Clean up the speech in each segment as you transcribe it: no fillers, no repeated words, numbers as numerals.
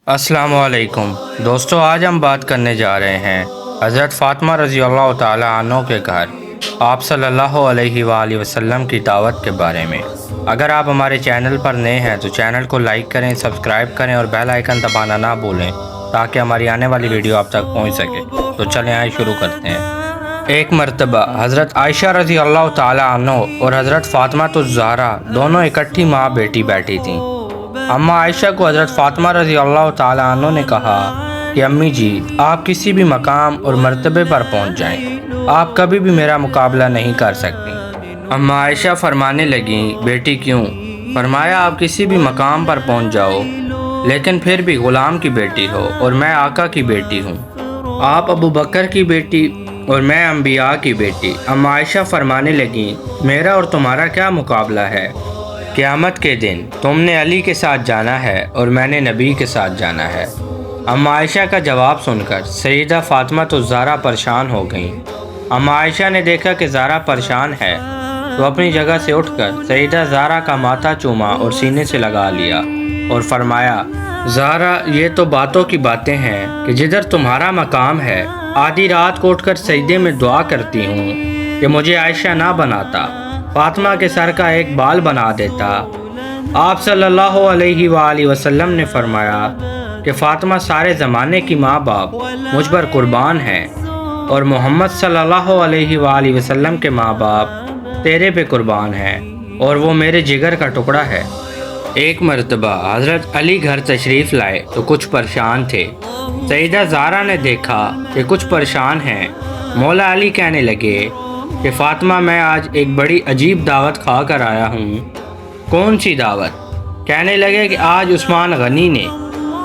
अस्सलाम वालेकुम दोस्तों, आज हम बात करने जा रहे हैं हज़रत फ़ातिमा रज़ी अल्लाह ताला अन्हा के घर आप सल्लल्लाहु अलैहि वसल्लम की दावत के बारे में। अगर आप हमारे चैनल पर नए हैं तो चैनल को लाइक करें, सब्सक्राइब करें और बेल आइकन दबाना ना भूलें ताकि हमारी आने वाली वीडियो आप तक पहुंच सके। तो चलें आइए शुरू करते हैं। एक मरतबा हज़रत आयशा रज़ी अल्लाह ताला अन्हा और हज़रत फ़ातिमा ज़हरा दोनों इकट्ठी माँ बेटी बैठी थीं। अम्मा आयशा को हज़रत फ़ातिमा रज़ी अल्लाह ताला अन्हा ने कहा कि अम्मी जी, आप किसी भी मकाम और मर्तबे पर पहुंच जाएं, आप कभी भी मेरा मुकाबला नहीं कर सकती। अम्मा आयशा फरमाने लगी, बेटी क्यों? फरमाया, आप किसी भी मकाम पर पहुंच जाओ लेकिन फिर भी ग़ुलाम की बेटी हो और मैं आका की बेटी हूँ। आप अबू बकर की बेटी और मैं अम्बिया की बेटी। अम्मा आयशा फरमाने लगी, मेरा और तुम्हारा क्या मुकाबला है? क़यामत के दिन तुमने अली के साथ जाना है और मैंने नबी के साथ जाना है। अम्मा आयशा का जवाब सुनकर सैयदा फ़ातिमा ज़हरा परेशान हो गईं। अम्मा आयशा ने देखा कि ज़हरा परेशान है तो अपनी जगह से उठकर सैयदा ज़हरा का माथा चूमा और सीने से लगा लिया और फरमाया, ज़हरा, ये तो बातों की बातें हैं कि जिधर तुम्हारा मकाम है आधी रात को उठकर सजदे में दुआ करती हूँ कि मुझे आयशा ना बनाता, फ़ातिमा के सर का एक बाल बना देता। आप सल्लल्लाहु अलैहि वसल्लम ने फरमाया कि फ़ातिमा सारे ज़माने की माँ बाप मुझ पर कुर्बान हैं और मोहम्मद सल्लल्लाहु अलैहि वसल्लम के माँ बाप तेरे पे कुर्बान हैं और वो मेरे जिगर का टुकड़ा है। एक मरतबा हज़रत अली घर तशरीफ़ लाए तो कुछ परेशान थे। सैयदा ज़हरा ने देखा कि कुछ परेशान हैं। मौला अली कहने लगे कि फ़ातिमा, मैं आज एक बड़ी अजीब दावत खा कर आया हूँ। कौन सी दावत? कहने लगे कि आज उस्मान गनी ने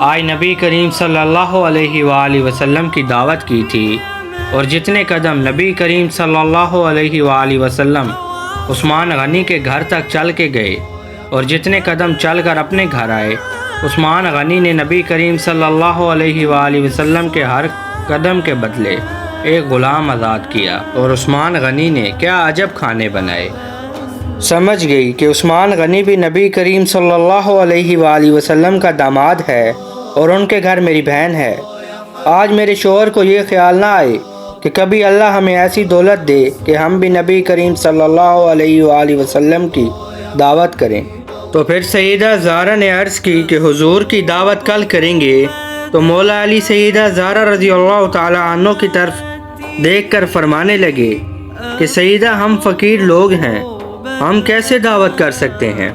आज नबी करीम सल्लल्लाहु अलैहि वसल्लम की दावत की थी और जितने कदम नबी करीम सल्लल्लाहु अलैहि वसल्लम उस्मान गनी के घर तक चल के गए और जितने कदम चल कर अपने घर आए, उस्मान गनी ने नबी करीम सल्लल्लाहु अलैहि वसल्लम के हर कदम के बदले एक ग़ुलाम आज़ाद किया। और उस्मान गनी ने क्या अजब खाने बनाए। समझ गई कि उस्मान गनी भी नबी करीम सल्लल्लाहु अलैहि वसल्लम का दामाद है और उनके घर मेरी बहन है। आज मेरे शोहर को ये ख्याल ना आए कि कभी अल्लाह हमें ऐसी दौलत दे कि हम भी नबी करीम सल्लल्लाहु अलैहि वसल्लम की दावत करें। तो फिर सैयदा ज़हरा ने अर्ज़ की कि हुजूर की दावत कल करेंगे। तो मौला अली सैयदा ज़हरा रज़ी अल्लाह ताला अन्हा की तरफ देखकर फरमाने लगे कि सैयदा, हम फ़कीर लोग हैं, हम कैसे दावत कर सकते हैं?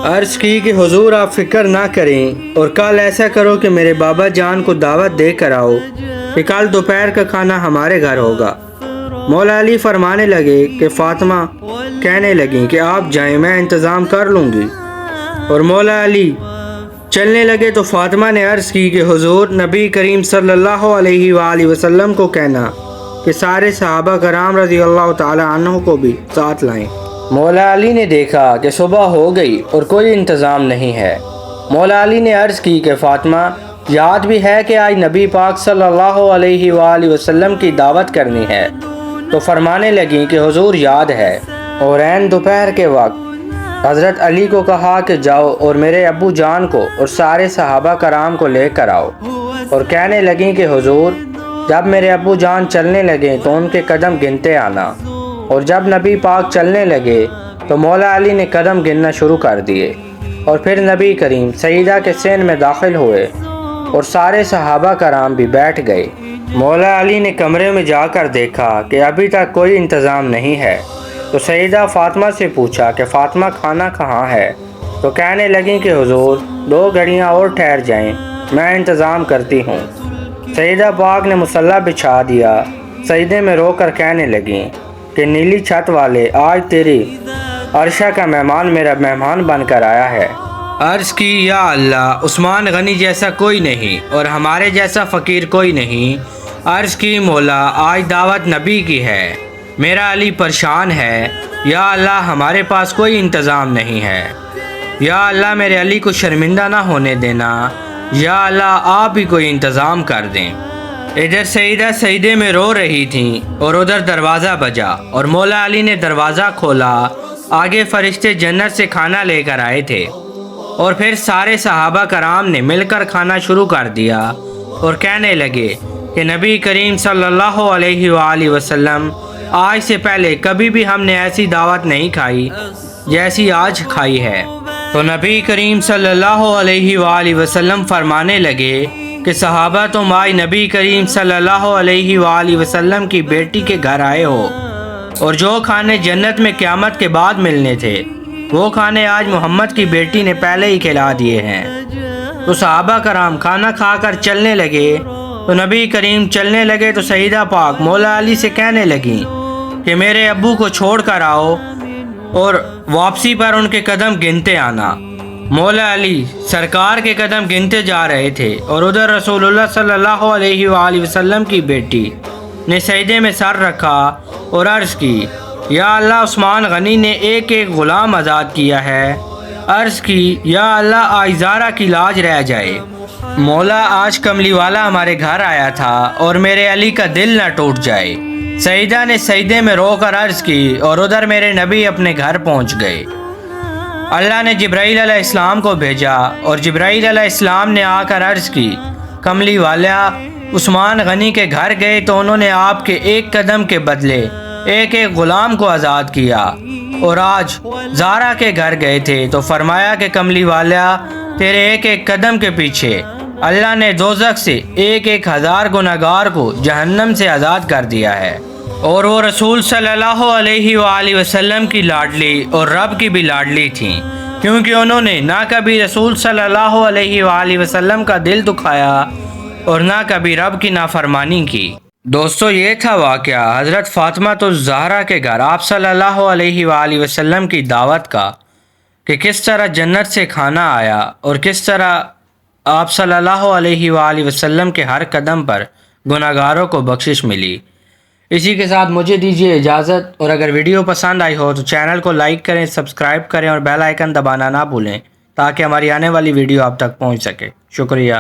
अर्ज़ की कि हुजूर आप फ़िक्र ना करें और कल ऐसा करो कि मेरे बाबा जान को दावत दे कर आओ कि कल दोपहर का खाना हमारे घर होगा। मौला अली फरमाने लगे कि फ़ातिमा कहने लगी कि आप जाएं, मैं इंतज़ाम कर लूँगी। और मौला अली चलने लगे तो फ़ातिमा ने अर्ज़ की कि हुजूर, नबी करीम सल्लल्लाहु अलैहि वसल्लम को कहना कि सारे सहाबा कराम रज़ी अल्लाह ताला अन्हुम को भी साथ लाएं। मौला अली ने देखा कि सुबह हो गई और कोई इंतज़ाम नहीं है। मौला अली ने अर्ज़ की कि फ़ातिमा, याद भी है कि आज नबी पाक सल्लल्लाहु अलैहि वसल्लम की दावत करनी है? तो फरमाने लगी कि हुजूर याद है। और ऐन दोपहर के वक्त हज़रत अली को कहा कि जाओ और मेरे अब्बू जान को और सारे सहाबा कराम को लेकर आओ। और कहने लगी कि हुजूर, जब मेरे अब्बू जान चलने लगे तो उनके कदम गिनते आना। और जब नबी पाक चलने लगे तो मौला अली ने कदम गिनना शुरू कर दिए और फिर नबी करीम सईदा के सेन में दाखिल हुए और सारे सहाबा कराम भी बैठ गए। मौला अली ने कमरे में जाकर देखा कि अभी तक कोई इंतज़ाम नहीं है। तो सैयदा फ़ातिमा से पूछा कि फ़ातिमा, खाना कहाँ है? तो कहने लगी कि हुजूर, 2 घड़ियाँ और ठहर जाएं, मैं इंतज़ाम करती हूँ। सैयदा पाक ने मुसल्ला बिछा दिया। सजदे में रोकर कहने लगी कि नीली छत वाले, आज तेरी अर्शा का मेहमान मेरा मेहमान बनकर आया है। अर्ज़ की, या अल्लाह, उस्मान गनी जैसा कोई नहीं और हमारे जैसा फ़कीर कोई नहीं। अर्ज़ की, मौला, आज दावत नबी की है, मेरा अली परेशान है। या अल्लाह, हमारे पास कोई इंतज़ाम नहीं है। या अल्लाह, मेरे अली को शर्मिंदा ना होने देना। या अल्लाह, आप ही कोई इंतज़ाम कर दें। इधर सईदा सजदे में रो रही थीं और उधर दरवाज़ा बजा और मौला अली ने दरवाज़ा खोला। आगे फ़रिश्ते जन्नत से खाना लेकर आए थे। اور پھر سارے صحابہ کرام نے مل کر کھانا شروع کر دیا اور کہنے لگے کہ نبی کریم صلی اللہ علیہ وآلہ وسلم آج سے پہلے کبھی بھی ہم نے ایسی دعوت نہیں کھائی جیسی آج کھائی ہے۔ تو نبی کریم صلی اللہ علیہ وآلہ وسلم فرمانے لگے کہ صحابہ تم آج نبی کریم صلی اللہ علیہ وآلہ وسلم کی بیٹی کے گھر آئے ہو، اور جو کھانے جنت میں قیامت کے بعد ملنے تھے وہ کھانے آج محمد کی بیٹی نے پہلے ہی کھلا دیے ہیں۔ تو صحابہ کرام کھانا کھا کر چلنے لگے، تو نبی کریم چلنے لگے تو سیدہ پاک مولا علی سے کہنے لگیں کہ میرے ابو کو چھوڑ کر آؤ اور واپسی پر ان کے قدم گنتے آنا۔ مولا علی سرکار کے قدم گنتے جا رہے تھے اور ادھر رسول اللہ صلی اللہ علیہ وآلہ وسلم کی بیٹی نے سجدے میں سر رکھا اور عرض کی یا اللہ عثمان غنی نے ایک ایک غلام آزاد کیا ہے۔ عرض کی یا اللہ آج زارا کی لاج رہ جائے۔ مولا آج کملی والا ہمارے گھر آیا تھا اور میرے علی کا دل نہ ٹوٹ جائے۔ سیدہ نے سجدے میں رو کر عرض کی اور ادھر میرے نبی اپنے گھر پہنچ گئے۔ اللہ نے جبرائیل علیہ السلام کو بھیجا اور جبرائیل علیہ السلام نے آ کر عرض کی کملی والا عثمان غنی کے گھر گئے تو انہوں نے آپ کے ایک قدم کے بدلے ایک ایک غلام کو آزاد کیا، اور آج زارا کے گھر گئے تھے تو فرمایا کہ کملی والا تیرے ایک ایک قدم کے پیچھے اللہ نے دوزخ سے ایک ایک ہزار گناہگار کو جہنم سے آزاد کر دیا ہے۔ اور وہ رسول صلی اللہ علیہ وآلہ وسلم کی لاڈلی اور رب کی بھی لاڈلی تھیں، کیونکہ انہوں نے نہ کبھی رسول صلی اللہ علیہ وآلہ وسلم کا دل دکھایا اور نہ کبھی رب کی نافرمانی کی۔ دوستو یہ تھا واقعہ حضرت فاطمہ الزہرا کے گھر آپ صلی اللہ علیہ وآلہ وسلم کی دعوت کا، کہ کس طرح جنت سے کھانا آیا اور کس طرح آپ صلی اللہ علیہ وآلہ وسلم کے ہر قدم پر گناہگاروں کو بخشش ملی۔ اسی کے ساتھ مجھے دیجیے اجازت، اور اگر ویڈیو پسند آئی ہو تو چینل کو لائک کریں، سبسکرائب کریں اور بیل آئیکن دبانا نہ بھولیں تاکہ ہماری آنے والی ویڈیو آپ تک پہنچ سکے۔ شکریہ۔